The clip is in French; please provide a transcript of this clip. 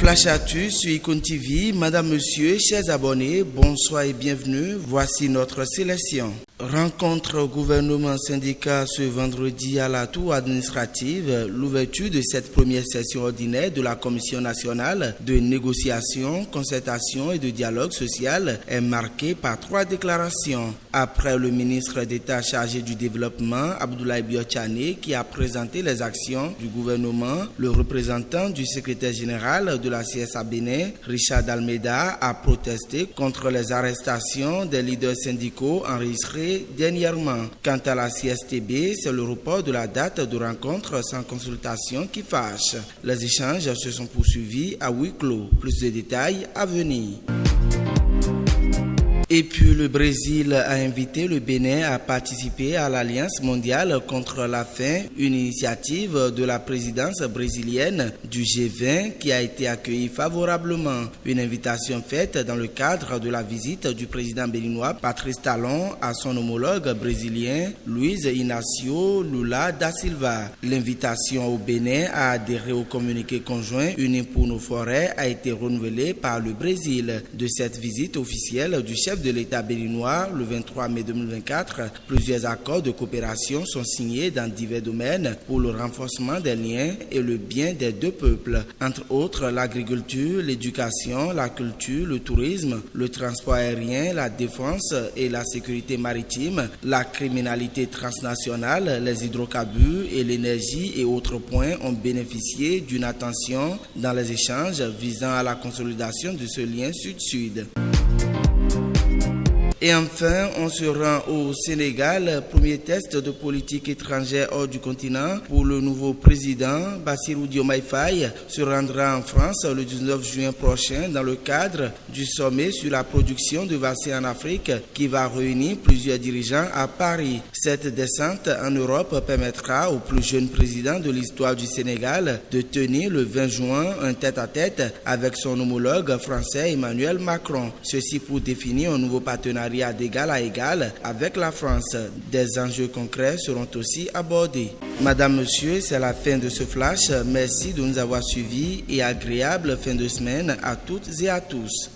Flash Actu sur Icon TV. Madame, Monsieur, chers abonnés, bonsoir et bienvenue. Voici notre sélection. Rencontre gouvernement-syndicat ce vendredi à la tour administrative. L'ouverture de cette première session ordinaire de la Commission nationale de négociation, concertation et de dialogue social est marquée par 3 déclarations. Après le ministre d'État chargé du développement, Abdoulaye Biotchane, qui a présenté les actions du gouvernement, le représentant du secrétaire général de la CSA Bénin, Richard Almeida, a protesté contre les arrestations des leaders syndicaux enregistrés dernièrement. Quant à la CSTB, c'est le report de la date de rencontre sans consultation qui fâche. Les échanges se sont poursuivis à huis clos. Plus de détails à venir. Et puis le Brésil a invité le Bénin à participer à l'Alliance mondiale contre la faim, une initiative de la présidence brésilienne du G20 qui a été accueillie favorablement. Une invitation faite dans le cadre de la visite du président béninois Patrice Talon à son homologue brésilien Luiz Inácio Lula da Silva. L'invitation au Bénin à adhérer au communiqué conjoint Unis pour nos forêts a été renouvelée par le Brésil. De cette visite officielle du chef de l'État béninois, le 23 mai 2024, plusieurs accords de coopération sont signés dans divers domaines pour le renforcement des liens et le bien des deux peuples, entre autres l'agriculture, l'éducation, la culture, le tourisme, le transport aérien, la défense et la sécurité maritime, la criminalité transnationale, les hydrocarbures et l'énergie et autres points ont bénéficié d'une attention dans les échanges visant à la consolidation de ce lien sud-sud. Et enfin, on se rend au Sénégal, premier test de politique étrangère hors du continent pour le nouveau président. Bassirou Diomaye Faye se rendra en France le 19 juin prochain dans le cadre du sommet sur la production de vaccins en Afrique qui va réunir plusieurs dirigeants à Paris. Cette descente en Europe permettra au plus jeune président de l'histoire du Sénégal de tenir le 20 juin un tête-à-tête avec son homologue français Emmanuel Macron. Ceci pour définir un nouveau partenariat d'égal à égal avec la France. Des enjeux concrets seront aussi abordés. Madame, Monsieur, c'est la fin de ce flash. Merci de nous avoir suivis et agréable fin de semaine à toutes et à tous.